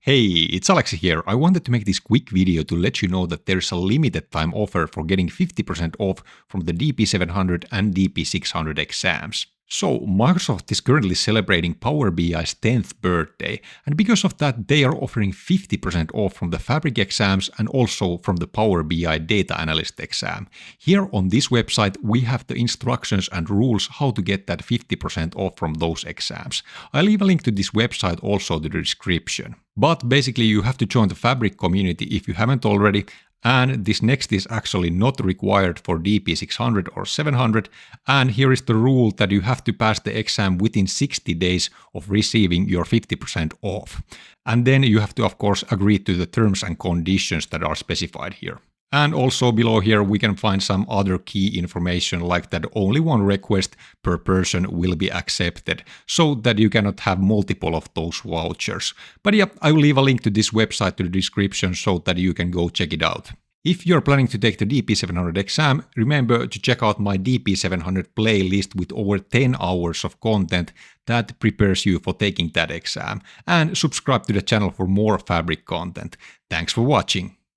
Hey, it's Aleksi here. I wanted to make this quick video to let you know that there's a limited time offer for getting 50% off from the DP-700 and DP-600 exams. So, Microsoft is currently celebrating Power BI's 10th birthday, and because of that they are offering 50% off from the Fabric exams and also from the Power BI Data Analyst exam. Here on this website we have the instructions and rules how to get that 50% off from those exams. I'll leave a link to this website also in the description. But basically you have to join the Fabric community if you haven't already, and this next is actually not required for DP600 or 700, and here is the rule that you have to pass the exam within 60 days of receiving your 50% off. And then you have to of course agree to the terms and conditions that are specified here. And also below here we can find some other key information like that only one request per person will be accepted, so that you cannot have multiple of those vouchers. But yeah, I will leave a link to this website to the description so that you can go check it out. If you're planning to take the DP700 exam, remember to check out my DP700 playlist with over 10 hours of content that prepares you for taking that exam, and subscribe to the channel for more Fabric content. Thanks for watching.